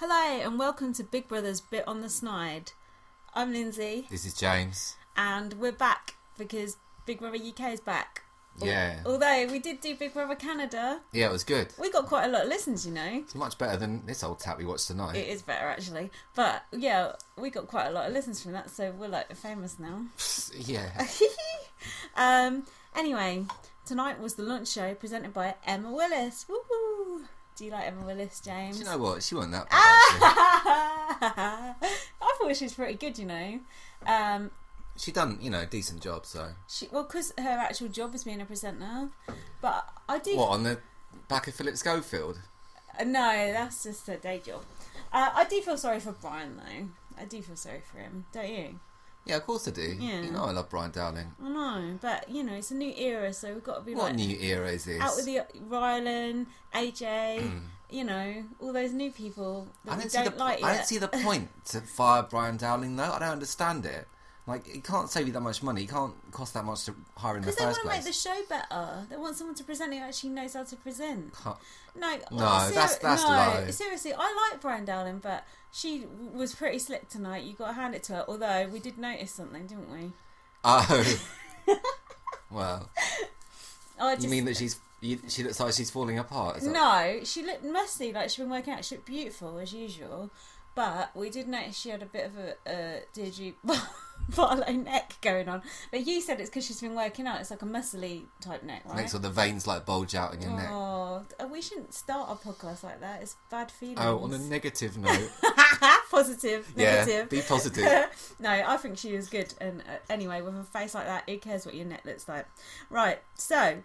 Hello and welcome to Big Brother's Bit on the Snide. I'm Lindsay. This is James. And we're back because Big Brother UK is back. Yeah. Although we did do Big Brother Canada. Yeah, it was good. We got quite a lot of listens, you know. It's much better than this old tap we watched tonight. It is better, actually. But, yeah, we got quite a lot of listens from that, so we're, like, famous now. Yeah. Anyway, tonight was the lunch show presented by Emma Willis. Woo-hoo! Do you like Emma Willis, James? Do you know what? She wasn't that I bad, thought she was pretty good, you know. She done, decent job, so... Because her actual job is being a presenter. But I do... What, on the back of Philip Schofield? No, that's just her day job. I do feel sorry for Brian, though. I do feel sorry for him. Don't you? Yeah, of course I do. Yeah. You know I love Brian Dowling. I know, but, it's a new era, so we've got to be What new era is this? out with the Rylan, AJ, all those new people that we don't like yet. I don't see the point to fire Brian Dowling, though. I don't understand it. Like, it can't save you that much money. It can't cost that much to hire in the first place. Because they want to make the show better. They want someone to present who actually knows how to present. That's low. Seriously, I like Brian Dowling, but she was pretty slick tonight. You got to hand it to her. Although, we did notice something, didn't we? Oh. Well. You mean that she looks like she's falling apart? No, she looked messy, like she'd been working out. She looked beautiful, as usual. But we did notice she had a bit of a Deirdre Barlow neck going on. But you said it's because she's been working out. It's like a muscly type neck, right? Makes all the veins like bulge out in your neck. Oh, we shouldn't start a podcast like that. It's bad feelings. Oh, on a negative note. Positive, negative. Yeah, be positive. No, I think she was good. And anyway, with a face like that, who cares what your neck looks like? Right, so,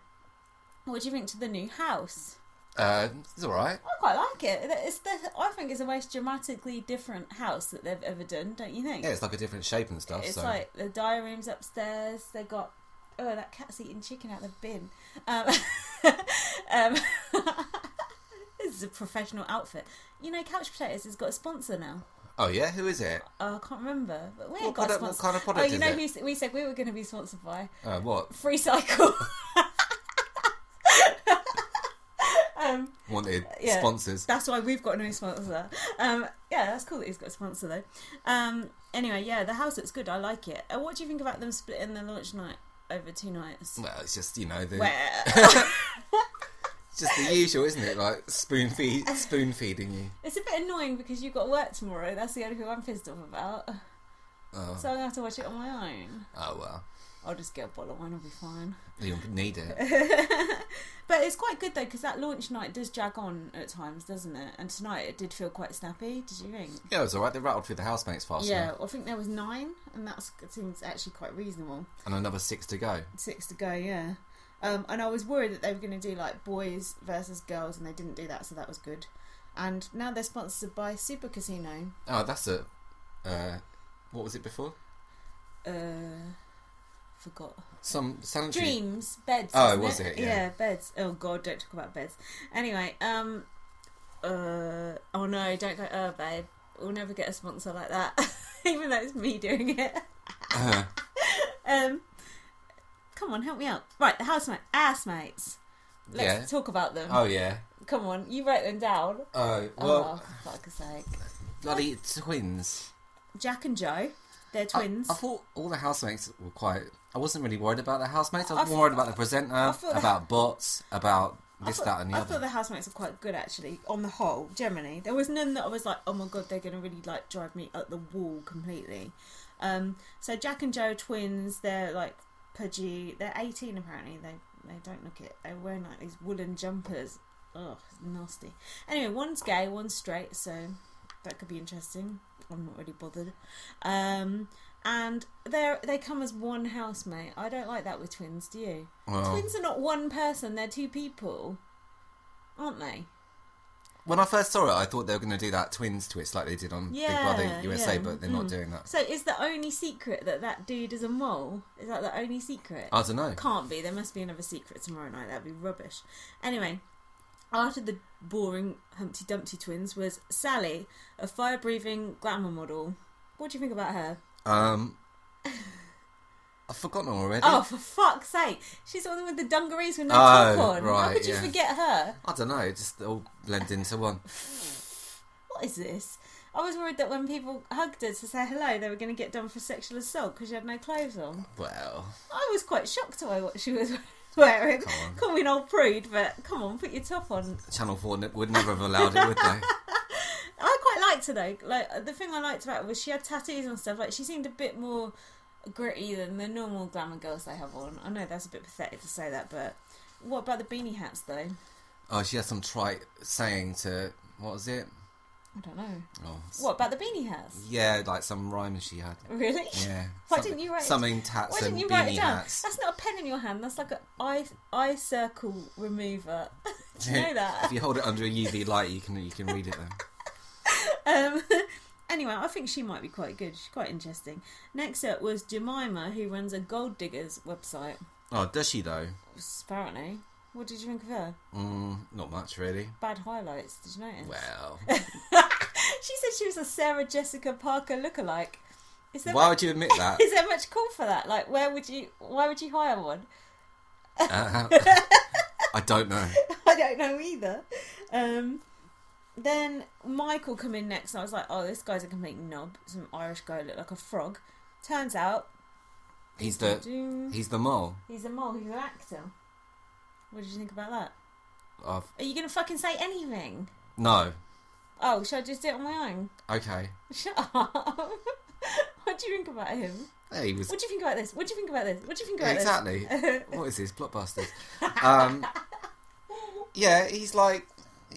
what do you think to the new house? It's alright. I quite like it. I think it's the most dramatically different house that they've ever done, don't you think? Yeah, it's like a different shape and stuff. It's like the diary room's upstairs. They got that cat's eating chicken out of the bin. This is a professional outfit. Couch Potatoes has got a sponsor now. Oh yeah, who is it? I can't remember, but we ain't what got a sponsor. What kind of product is who we said we were going to be sponsored by? What? Free Cycle. Wanted sponsors. That's why we've got no sponsor. That's cool that he's got a sponsor though. Anyway, the house looks good. I like it. What do you think about them splitting the launch night over 2 nights? Well, it's just it's Where? just the usual, isn't it? Like spoon feeding you. It's a bit annoying because you've got work tomorrow. That's the only thing I'm pissed off about. Oh. So I'm gonna have to watch it on my own. Oh well. I'll just get a bottle of wine, I'll be fine. You don't need it. But it's quite good though, because that launch night does drag on at times, doesn't it? And tonight it did feel quite snappy, did you think? Yeah, it was alright. They rattled through the housemates fast enough. Yeah, I think there was 9, and that seems actually quite reasonable. And another 6 to go. 6 to go, yeah. And I was worried that they were going to do like boys versus girls, and they didn't do that, so that was good. And now they're sponsored by Super Casino. Oh, that's a... what was it before? Forgot. Some sanitary... Dreams, beds. Oh, was it? Yeah, beds. Oh god, don't talk about beds. Anyway, oh no, don't go, babe. We'll never get a sponsor like that. Even though it's me doing it. Come on, help me out. Right, the housemates. Let's talk about them. Oh yeah. Come on, you wrote them down. Oh, well... Oh, for fuck's sake. Bloody twins. Jack and Joe. They're twins. I thought all the housemates were quite... I wasn't really worried about the housemates. I was more worried about the presenter, about bots, about that, and the other. I thought the housemates were quite good, actually, on the whole, generally. There was none that I was like, oh my god, they're going to really like drive me up the wall completely. So Jack and Joe are twins. They're like pudgy. They're 18 apparently. They don't look it. They're wearing like these woolen jumpers. Ugh, it's nasty. Anyway, one's gay, one's straight, so that could be interesting. I'm not really bothered. And they come as one housemate. I don't like that with twins, do you? Well, twins are not one person, they're 2 people. Aren't they? When I first saw it, I thought they were going to do that twins twist like they did on Big Brother USA, but they're not doing that. So is the only secret that dude is a mole? Is that the only secret? I don't know. Can't be. There must be another secret tomorrow night. That'd be rubbish. Anyway, after the boring Humpty Dumpty twins was Sally, a fire-breathing glamour model. What do you think about her? I've forgotten already. Oh, for fuck's sake. She's the one with the dungarees with no top on. Right, how could you forget her? I don't know, it just all blend into one. what is this? I was worried that when people hugged her to say hello, they were going to get done for sexual assault because she had no clothes on. Well, I was quite shocked by what she was wearing. Call me an old prude, but come on, put your top on. Channel 4 would never have allowed it, would they? I quite liked her though. Like, the thing I liked about her was she had tattoos and stuff. Like, she seemed a bit more gritty than the normal glamour girls they have on. I know that's a bit pathetic to say that, but what about the beanie hats though? Oh, she had some trite saying to, what was it? I don't know. Oh, what about the beanie hats? Yeah, like some rhyme she had. Really? Yeah. Why didn't you write something tats Why didn't you and write beanie it down? hats. That's not a pen in your hand. That's like an eye circle remover. Do you know that? If you hold it under a UV light, you can read it then. Anyway, I think she might be quite good. She's quite interesting. Next up was Jemima, who runs a gold diggers website. Oh, does she though? Apparently. What did you think of her? Not much really. Bad highlights. Did you notice? Well, she said she was a Sarah Jessica Parker lookalike. Why would you admit that? Is there much call for that? Like, why would you hire one? I don't know. I don't know either. Then Michael come in next, and I was like, oh, this guy's a complete knob. Some Irish guy looked like a frog. Turns out he's the mole. He's a mole. He's an actor. What did you think about that? Are you going to fucking say anything? No. Oh, should I just do it on my own? Okay. Shut up. What do you think about him? Yeah, he was... What do you think about this? What do you think about this? What do you think about exactly. this? What is this? Blockbusters. Yeah, he's like...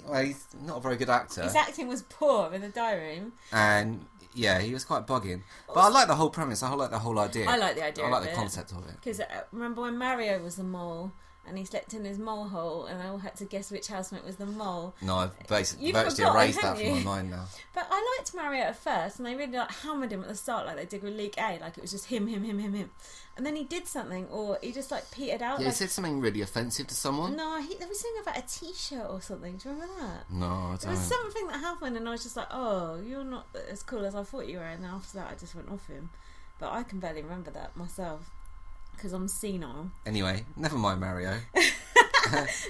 Well, he's not a very good actor. His acting was poor in the diary room. And... yeah, he was quite bugging. But I like the whole premise. I like the whole idea. I like the idea. I like the concept of it. Because remember when Mario was the mole and he slept in his mole hole and I all had to guess which housemate was the mole? No, I've basically virtually erased that from my mind now. But I liked Mario at first, and they really hammered him at the start like they did with League A. Like it was just him. And then he did something, or he just petered out. Yeah, he said something really offensive to someone. No, there was something about a t-shirt or something. Do you remember that? No, I don't. There was something that happened, and I was just like, "Oh, you're not as cool as I thought you were." And after that, I just went off him. But I can barely remember that myself because I'm senile. Anyway, never mind Mario.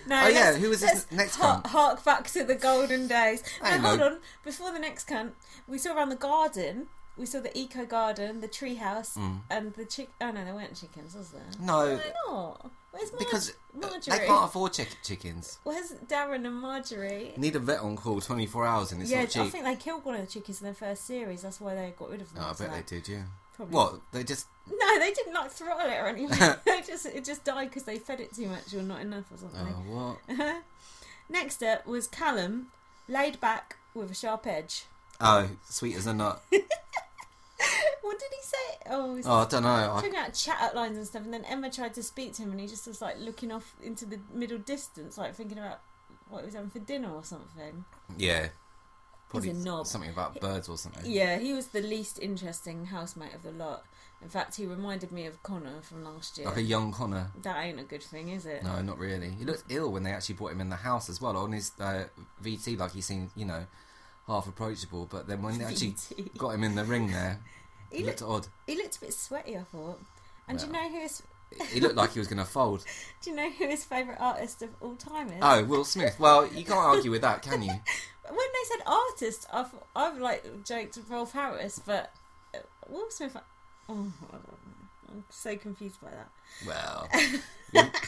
No, who was this next cunt? Hark back to the golden days. No, hold on. Before the next cunt, we saw around the garden. We saw the eco garden, the tree house, and the Oh no, there weren't chickens, was there? No. Why not? Where's because Marjorie? they can't afford chickens. Where's Darren and Marjorie? Need a vet on call 24 hours and it's not cheap. I think they killed one of the chickens in their first series. That's why they got rid of them. Oh, I bet they did, yeah. Probably. What? They just... No, they didn't throttle it or anything. It just died because they fed it too much or not enough or something. Oh, what? Next up was Callum, laid back with a sharp edge. Oh, sweet as a nut. What did he say? Oh, I don't know. Talking about chat outlines and stuff, and then Emma tried to speak to him, and he just was looking off into the middle distance, thinking about what he was having for dinner or something. Yeah. Probably He's a knob. Something about birds or something. Yeah, he was the least interesting housemate of the lot. In fact, he reminded me of Connor from last year. Like a young Connor. That ain't a good thing, is it? No, not really. He looked ill when they actually brought him in the house as well. On his VT, he seemed, half approachable. But then when they actually got him in the ring there, he looked odd. He looked a bit sweaty, I thought. And do you know who his... He looked like he was going to fold. Do you know who his favourite artist of all time is? Oh, Will Smith. Well, you can't argue with that, can you? When they said artist, I've joked Rolf Harris, but Will Smith... Oh, I'm so confused by that. Well,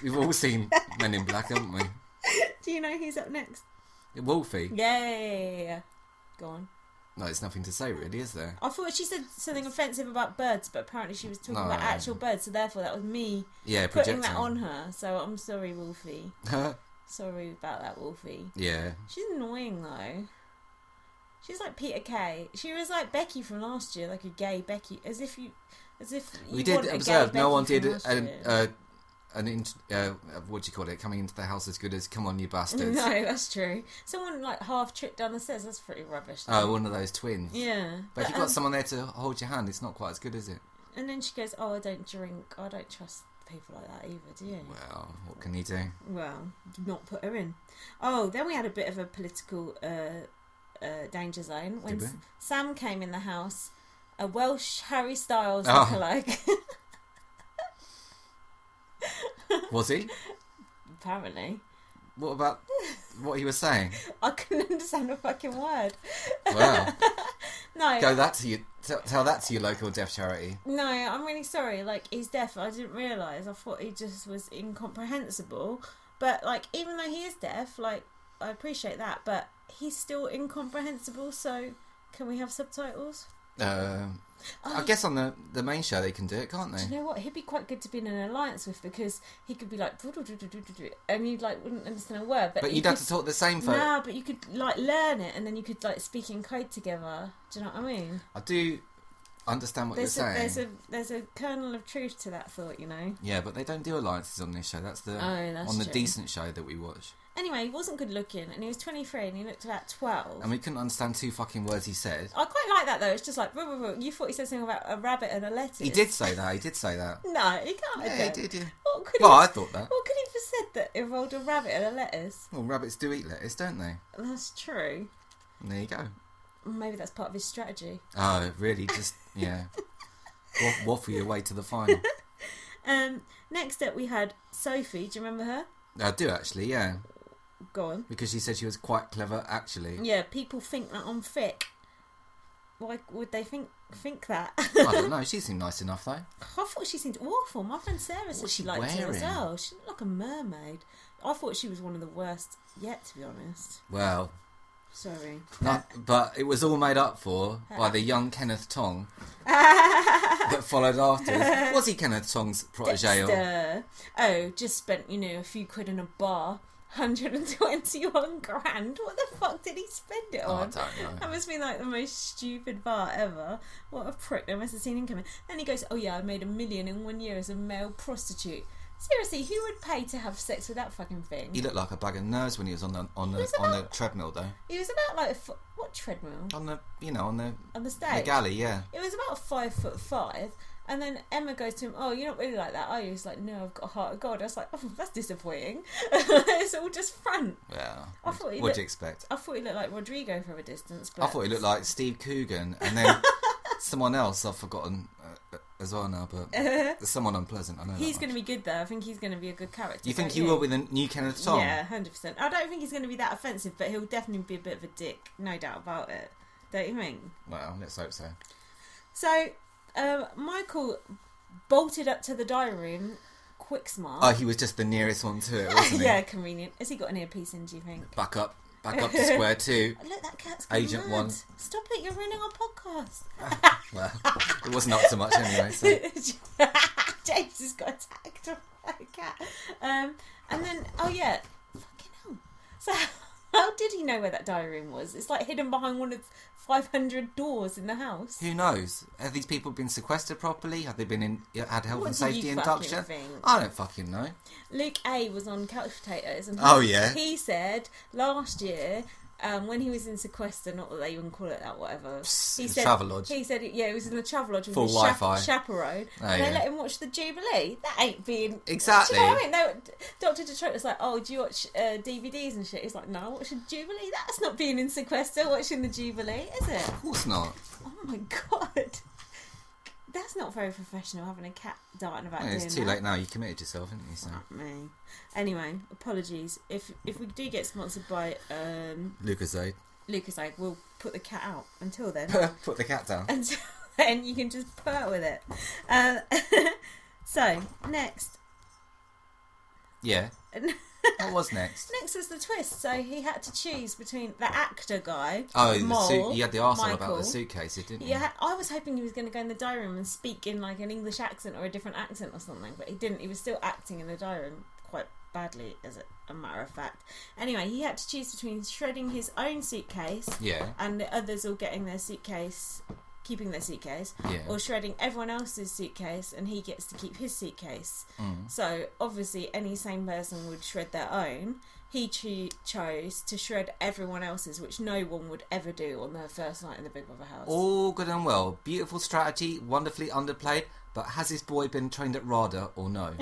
we've all seen Men in Black, haven't we? Do you know who's up next? Wolfie. Yeah. Go on. No, there's nothing to say really, is there? I thought she said something offensive about birds, but apparently she was talking about actual birds, so therefore that was me putting that on her. So I'm sorry, Wolfie. Sorry about that, Wolfie. Yeah. She's annoying though. She's like Peter Kay. She was like Becky from last year, like a gay Becky, as if you we did observe no one did what do you call it? Coming into the house as good as "Come on, you bastards." No, that's true. Someone half tripped down the stairs. That's pretty rubbish. Oh, one of those twins. Yeah, but if you've got someone there to hold your hand, it's not quite as good, is it? And then she goes, "Oh, I don't drink. I don't trust people like that either, do you?" Well, what can you do? Well, not put her in. Oh, then we had a bit of a political danger zone when Sam came in the house, a Welsh Harry Styles lookalike. Was he? Apparently. What about what he was saying? I couldn't understand a fucking word. Wow. No. Tell that to your local deaf charity. No, I'm really sorry. Like, he's deaf. I didn't realise. I thought he just was incomprehensible. But, like, even though he is deaf, like, I appreciate that. But he's still incomprehensible, so can we have subtitles? I guess on the main show they can do it, can't they? Do you know what? He'd be quite good to be in an alliance with, because he could be like, and you like wouldn't understand a word. But you'd have to talk the same for. No, but you could like learn it, and then you could like speak in code together. Do you know what I mean? I do understand what you're saying. There's a kernel of truth to that thought, you know. Yeah, but they don't do alliances on this show. That's on the decent show that we watch. Anyway, he wasn't good looking, and he was 23, and he looked about 12. And we couldn't understand 2 fucking words he said. I quite like that, though. It's just like, you thought he said something about a rabbit and a lettuce. He did say that. No, he can't. Yeah, he did, yeah. I thought that. What could he have said that involved a rabbit and a lettuce? Well, rabbits do eat lettuce, don't they? That's true. And there you go. Maybe that's part of his strategy. Oh, really? Just, yeah. Waffle your way to the final. Next up, we had Sophie. Do you remember her? I do, actually, yeah. Go on. Because she said she was quite clever, actually. Yeah, people think that I'm thick. Why would they think that? I don't know. She seemed nice enough, though. I thought she seemed awful. My friend Sarah said she liked her as well. She looked like a mermaid. I thought she was one of the worst yet, to be honest. Well... Sorry. But it was all made up for by the young Kenneth Tong that followed afterwards. Was he Kenneth Tong's protege? Oh, just spent, a few quid in a bar. 121 grand. What the fuck did he spend it on? I don't know. That must be like the most stupid bar ever. What a prick. They must have seen him coming. Then he goes, oh yeah, I made $1 million in 1 year as a male prostitute. Seriously, who would pay to have sex with that fucking thing? He looked like a bag of nerves when he was on the treadmill, though. He was about like what treadmill? On the stage. The galley, yeah. It was about 5'5", and then Emma goes to him, "Oh, you're not really like that, are you?" He's like, "No, I've got a heart of God." I was like, "Oh, that's disappointing." It's all just front. Yeah. What'd you expect? I thought he looked like Rodrigo from a distance. But... I thought he looked like Steve Coogan, and then someone else I've forgotten as well now, but there's someone unpleasant. I know he's going to be good though. I think he's going to be a good character. You think he will be the new Kenneth Tong? Yeah, 100%. I don't think he's going to be that offensive, but he'll definitely be a bit of a dick, no doubt about it. Don't you think? Well, let's hope so. So, Michael bolted up to the diary room, quick smart. Oh, he was just the nearest one to it, wasn't he? Yeah, convenient. Has he got an earpiece in, do you think? Back up to square two. Look, that cat's gone Agent mad. 1. Stop it, you're ruining our podcast. Well, it wasn't up to much anyway, so. James has got attacked by a cat. And then, oh yeah, fucking hell. So, how did he know where that diary room was? It's like hidden behind one of 500 doors in the house. Who knows? Have these people been sequestered properly? Have they had health and safety induction? Think? I don't fucking know. Luke A was on Couch Potatoes, and he said last year, when he was in sequester, not that they even call it that, whatever. He said Travelodge. He said, yeah, he was in the Travelodge with full his Wi-Fi chaperone, and they let him watch the Jubilee. That ain't being exactly. Do you know what I mean? No, Dr. Detroit was like, "Oh, do you watch DVDs and shit?" He's like, "No, I watch the Jubilee. That's not being in sequester watching the Jubilee, is it?" Of course not. Oh my god. That's not very professional, having a cat darting about. It's too late now. You committed yourself, haven't you? So. Not me. Anyway, apologies. If we do get sponsored by Lucasade, we'll put the cat out. Until then, put the cat down. Until then, you can just purr with it. So next, yeah. What was next? Next was the twist. So he had to choose between the actor guy. Oh, Mole, you had the arsehole Michael. about the suitcase, didn't you? Yeah, I was hoping he was going to go in the diary room and speak in like an English accent or a different accent or something, but he didn't. He was still acting in the diary room quite badly, as a matter of fact. Anyway, he had to choose between shredding his own suitcase, and the others all getting their suitcase, keeping their suitcase, or shredding everyone else's suitcase and he gets to keep his suitcase. So obviously any sane person would shred their own. He chose to shred everyone else's, which no one would ever do on their first night in the Big Brother house. All good and well. Beautiful strategy, wonderfully underplayed, but has this boy been trained at RADA or no?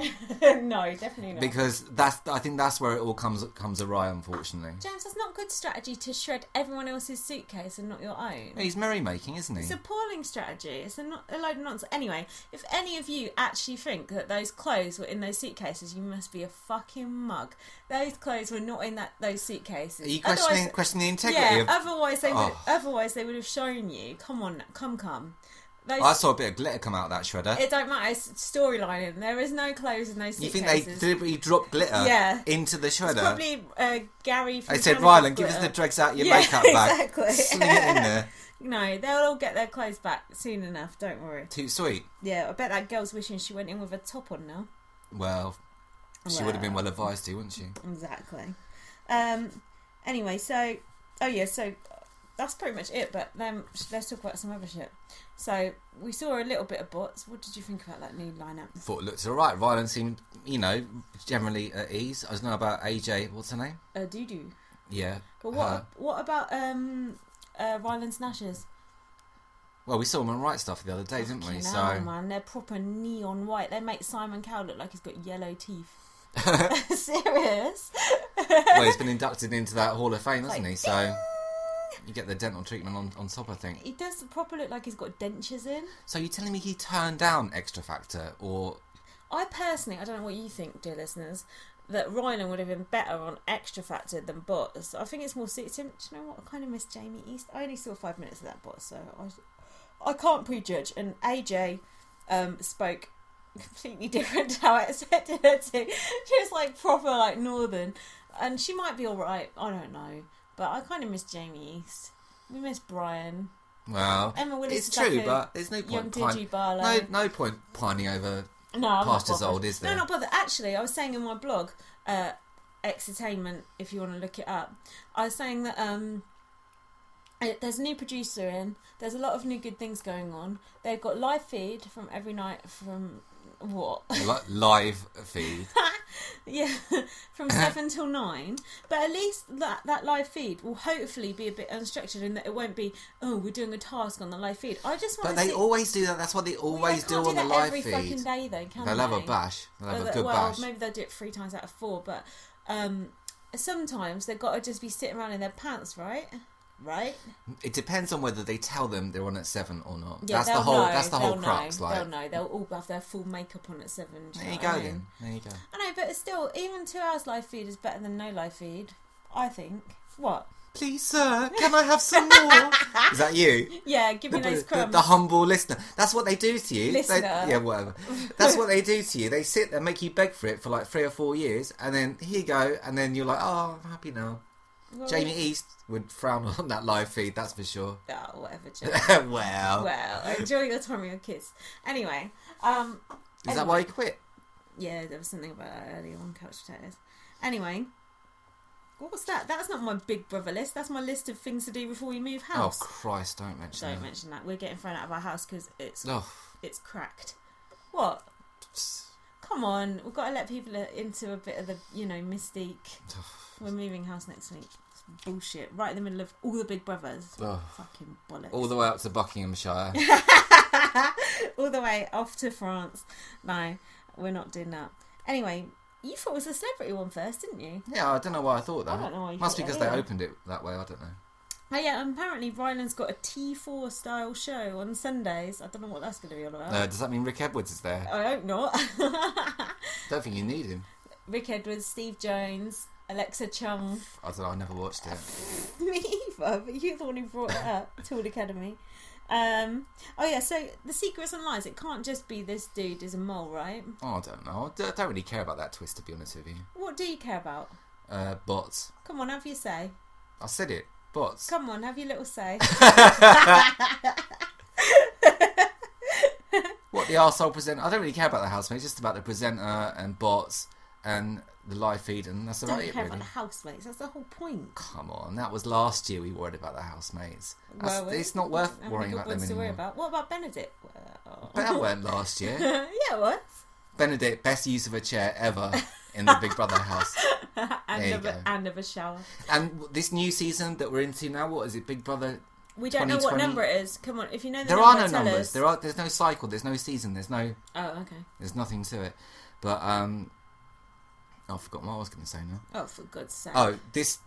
No, definitely not. Because I think that's where it all comes awry, unfortunately. James, that's not good strategy to shred everyone else's suitcase and not your own. He's merrymaking, isn't he? It's appalling strategy. It's a load of nonsense. Anyway, if any of you actually think that those clothes were in those suitcases, you must be a fucking mug. Those clothes were not in those suitcases. Are you questioning the integrity of... Otherwise they would have shown you. Come on, come. I saw a bit of glitter come out of that shredder. It don't matter. It's storylining. There is no clothes in those suitcases. You think they deliberately dropped glitter into the shredder? It's probably Gary from... They said, Rylan, give us the dregs out of your makeup bag. Exactly. Sling it in there. No, they'll all get their clothes back soon enough. Don't worry. Too sweet. Yeah, I bet that girl's wishing she went in with a top on now. Well, she would have been well advised to, wouldn't she? Exactly. Anyway, so that's pretty much it, but then let's talk about some other shit. So we saw a little bit of bots. What did you think about that new lineup? Thought it looked alright. Rylan seemed, generally at ease. I was know about AJ, what's her name? Doo-doo. Yeah. But what about Rylan's Nashes? Well, we saw them on Right Stuff the other day, didn't we? So man, they're proper neon white. They make Simon Cowell look like he's got yellow teeth. Serious? Well, he's been inducted into that Hall of Fame, hasn't he? So you get the dental treatment on top, I think. He does proper look like he's got dentures in. So you're telling me he turned down Extra Factor, or... I don't know what you think, dear listeners, that Rylan would have been better on Extra Factor than Bots. I think it's more suited to him. Do you know what? I kind of miss Jamie East. I only saw 5 minutes of that Bot, so I can't prejudge. And AJ spoke completely different to how I expected her to. She was like proper like northern, and she might be alright, I don't know, but I kind of miss Jamie East. We miss Brian. Well, Emma Willis, it's true, but there's no point no point pining over past as old, is there? No, not bothered. Actually, I was saying in my blog, Exertainment, if you want to look it up, I was saying that there's a new producer in. There's a lot of new good things going on. They've got live feed from every night from... What? Live feed. Yeah, from 7 till 9. But at least that live feed will hopefully be a bit unstructured in that it won't be, we're doing a task on the live feed. I just want to But they always do that. That's what they always do on the live feed. Every fucking day, though, can They'll have a bash. They'll have a good bash. Maybe they'll do it 3 times out of 4. But sometimes they've got to just be sitting around in their pants, right? Right. It depends on whether they tell them they're on at 7 or not. Yeah, that's the whole crux. They'll know. They'll all have their full makeup on at 7. There you go then. There you go. I know, but still, even 2 hours live feed is better than no live feed. I think. What? Please, sir, can I have some more? Is that you? Yeah, give me those crumbs. The humble listener. That's what they do to you. Listener. Yeah, whatever. That's what they do to you. They sit there and make you beg for it for like 3 or 4 years, and then here you go, and then you're like, oh, I'm happy now. Well, Jamie East would frown on that live feed, that's for sure. Oh, whatever, Jamie. Well, enjoy your time with your kids. Anyway, is that why you quit? Yeah, there was something about that earlier on Couch Potatoes. Anyway, what was that? That's not my Big Brother list. That's my list of things to do before we move house. Oh Christ! Don't mention that. We're getting thrown out of our house because it's cracked. What? Come on, we've got to let people into a bit of the mystique. We're moving house next week. It's bullshit. Right in the middle of all the Big Brothers. Fucking bollocks. All the way up to Buckinghamshire. All the way off to France. No, we're not doing that. Anyway, you thought it was a celebrity one first, didn't you? Yeah, I don't know why I thought that. I don't know why you Must thought be because they opened it that way, I don't know. Oh yeah, apparently Ryland's got a T4 style show on Sundays. I don't know what that's going to be all about. Does that mean Rick Edwards is there? I hope not. Don't think you need him. Rick Edwards, Steve Jones, Alexa Chung. I don't know, I never watched it. Me either, but you're the one who brought it up, Tool Academy. Oh yeah, so the secrets and lies, it can't just be this dude is a mole, right? Oh, I don't know. I don't really care about that twist, to be honest with you. What do you care about? Bots. Come on, have your say. I said it. Bots. Come on, have your little say. What, the arsehole presenter? I don't really care about the housemates, just about the presenter and bots and the live feed, and that's about it, really. Don't care about the housemates, that's the whole point. Come on, that was last year we worried about the housemates. It's not worth worrying about them anymore. Worry about. What about Benedict? But that weren't last year. Yeah, it was. Benedict, best use of a chair ever in the Big Brother house. And of a shower. And this new season that we're into now, what is it? Big Brother We don't know what number it is. Come on, if you know the there number, are no tell numbers. us. There's no cycle. There's no season. There's no. Oh, okay. There's nothing to it. But I forgot what I was going to say now. Oh, for God's sake! Oh, this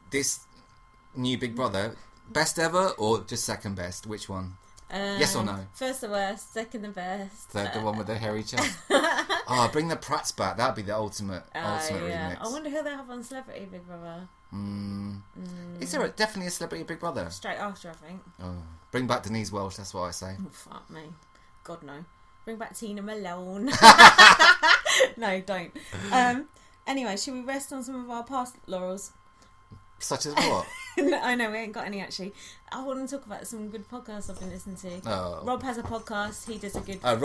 new Big Brother, best ever or just second best? Which one? Yes or no? First the worst, second the best. The one with the hairy chest. Bring the Pratts back. That'd be the ultimate remix. I wonder who they have on Celebrity Big Brother. Is there definitely a Celebrity Big Brother? Straight after, I think. Oh, bring back Denise Welch. That's what I say. Oh, fuck me. God, no. Bring back Tina Malone. No, don't. Anyway, should we rest on some of our past laurels? Such as what? No, I know, we ain't got any actually. I want to talk about some good podcasts I've been listening to. Oh. Rob has a podcast. He does a good one.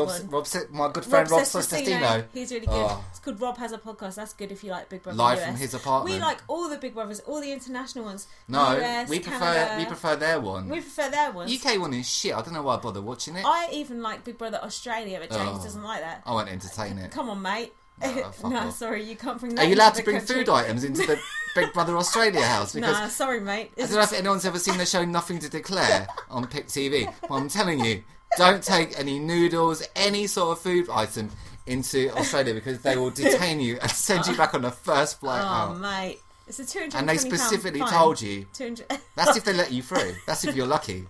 My good friend Rob Sestino. He's really good. It's called Rob Has a Podcast. That's good if you like Big Brother Live US. from his apartment. We like all the Big Brothers, all the international ones. No, US, we Canada. prefer their one. We prefer their ones. UK one is shit. I don't know why I bother watching it. I even like Big Brother Australia, but James doesn't like that. I won't entertain it. Come on, mate. No, sorry, you can't bring that. Are you allowed to into bring the country. food items into the Big Brother Australia house? Because nah, sorry, mate. I don't know if anyone's ever seen the show Nothing to Declare on Pick TV. Well, I'm telling you, don't take any noodles, any sort of food item into Australia because they will detain you and send you back on the first flight out. Oh, mate. It's a £220 And they specifically fine. told you. 200. That's if they let you through. That's if you're lucky.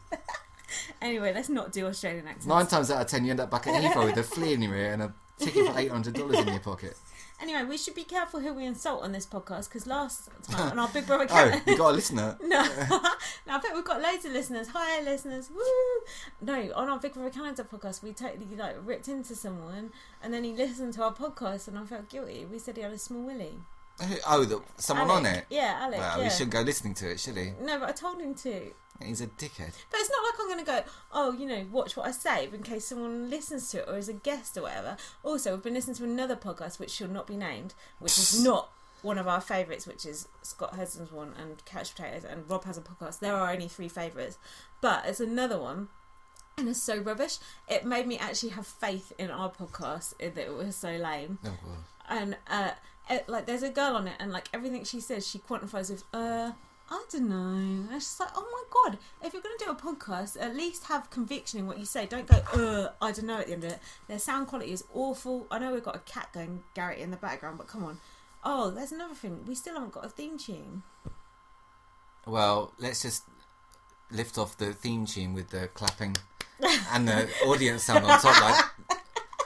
Anyway, let's not do Australian accents. 9 times out of 10 you end up back at Heathrow with a flea in your ear and a ticket for $800 in your pocket. Anyway, we should be careful who we insult on this podcast because last time on our Big Brother you got a listener? No, I bet we've got loads of listeners. Hi, listeners! Woo! No, on our Big Brother Canada podcast, we totally ripped into someone, and then he listened to our podcast, and I felt guilty. We said he had a small willy. Someone Alec. on it? Yeah, Alec. Well, he shouldn't go listening to it, should he? No, but I told him to. He's a dickhead. But it's not like I'm going to go, watch what I say in case someone listens to it or is a guest or whatever. Also, we've been listening to another podcast which shall not be named, which is not one of our favourites, which is Scott Hudson's one and Couch Potatoes, and Rob Has a Podcast. There are only 3 favourites. But it's another one, and it's so rubbish. It made me actually have faith in our podcast that it was so lame. Oh, well. And, there's a girl on it, and, everything she says, she quantifies with, I don't know. It's just like, oh my God, if you're going to do a podcast, at least have conviction in what you say. Don't go, I don't know at the end of it. Their sound quality is awful. I know we've got a cat going Garrett in the background, but come on. Oh, there's another thing. We still haven't got a theme tune. Well, let's just lift off the theme tune with the clapping and the audience sound on top, like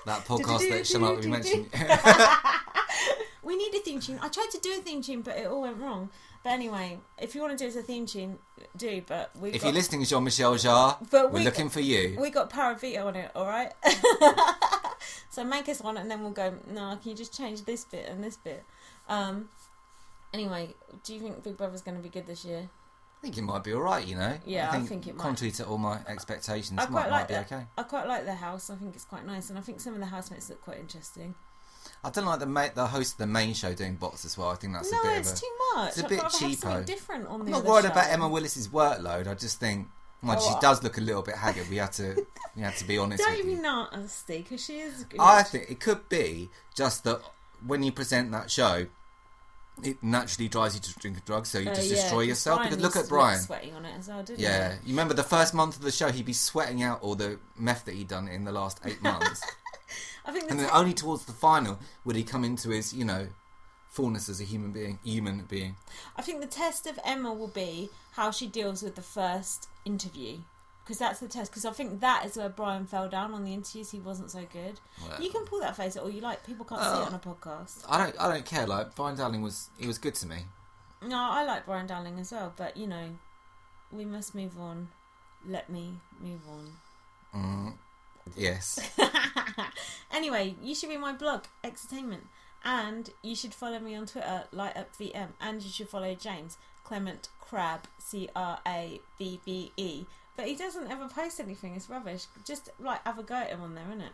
that podcast that shall not be mentioned. We need a theme tune. I tried to do a theme tune, but it all went wrong. But anyway, if you want to do as a theme tune, do. But if you're listening to Jean-Michel Jarre, we're looking for you. We got Paravito on it, all right? So make us one, and then we'll go. No, can you just change this bit and this bit? Anyway, do you think Big Brother's going to be good this year? I think it might be all right. Yeah, I think it might. Contrary to all my expectations, it might be okay. I quite like the house. I think it's quite nice, and I think some of the housemates look quite interesting. I don't like the host of the main show doing bots as well. I think that's a bit of it's too much. It's a bit cheapo. Different on the I'm not worried about Emma Willis's workload. I just think, she does look a little bit haggard. We have to be honest. Don't be nasty, because she is good. I think it could be just that when you present that show, it naturally drives you to drink drugs, so you just destroy yourself. Because look at Brian. Sweating on it as well, didn't he? Yeah, you remember the first month of the show, he'd be sweating out all the meth that he'd done in the last 8 months. I think and then only towards the final would he come into his, fullness as a human being. I think the test of Emma will be how she deals with the first interview, because that's the test. Because I think that is where Brian fell down on the interviews. He wasn't so good. Well, you can pull that face at all you like. People can't see it on a podcast. I don't care. Brian Dowling was good to me. No, I like Brian Dowling as well. But we must move on. Let me move on. Yes. Anyway, you should read my blog, Exertainment, and you should follow me on Twitter, LightUpVM, and you should follow James, Clement Crabbe, CRABBE. But he doesn't ever post anything. It's rubbish. Just have a go at him on there, innit?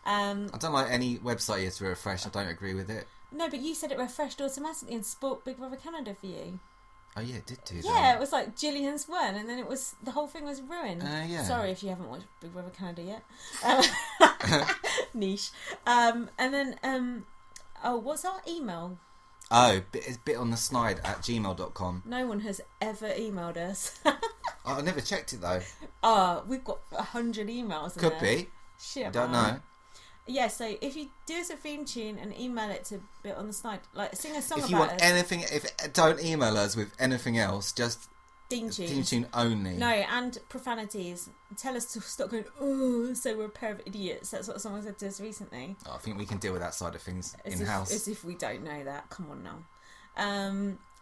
I don't like any website you have to refresh. I don't agree with it. No, but you said it refreshed automatically and sport Big Brother Canada for you. Oh yeah, it did do that. Yeah, it was like Gillian's one, and then the whole thing was ruined. Yeah. Sorry if you haven't watched Big Brother Canada yet. Niche. And then, what's our email? Oh, it's bitonthesnide@gmail.com. No one has ever emailed us. I never checked it though. We've got 100 emails. Could be. Shit, I don't man. know. Yeah, so if you do us a theme tune and email it to Bit on the Snide, like sing a song about it. If you want anything, don't email us with anything else, just theme tune only. No, and profanities. Tell us to stop going, oh, so we're a pair of idiots. That's what someone said to us recently. I think we can deal with that side of things in-house. As if we don't know that. Come on now.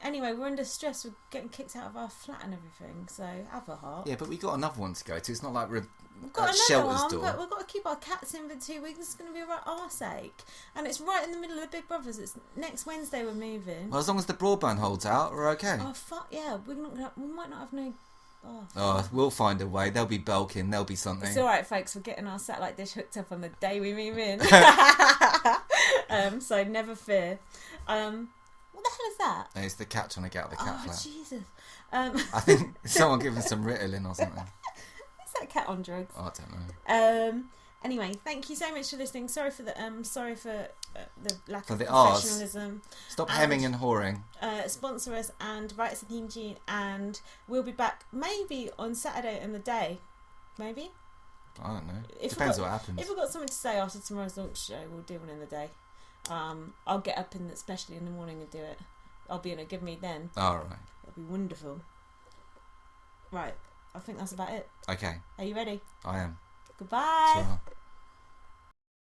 Anyway, we're under stress. We're getting kicked out of our flat and everything, so have a heart. Yeah, but we got another one to go to. It's not like we've got another shelter's one, door. but we've got to keep our cats in for 2 weeks. It's going to be a right arseache. And it's right in the middle of the Big Brothers. It's next Wednesday we're moving. Well, as long as the broadband holds out, we're okay. Oh, fuck, yeah. We might not have no... We'll find a way. There'll be bulking. There'll be something. It's alright, folks. We're getting our satellite dish hooked up on the day we move in. So never fear. What the hell is that? It's the cat trying to get out of the cat flat. Jesus. I think someone giving some Ritalin or something. Is that cat on drugs? Oh, I don't know. Anyway, thank you so much for listening. Sorry for the lack of the professionalism. Stop hemming and hawing. Sponsor us and write us a theme tune, and we'll be back maybe on Saturday in the day. Maybe. I don't know. Depends what happens. If we've got something to say after tomorrow's launch show, we'll do one in the day. I'll get up especially in the morning and do it. I'll be in a good mood then. All right. It'll be wonderful. Right. I think that's about it. Okay. Are you ready? I am. Goodbye. Sure.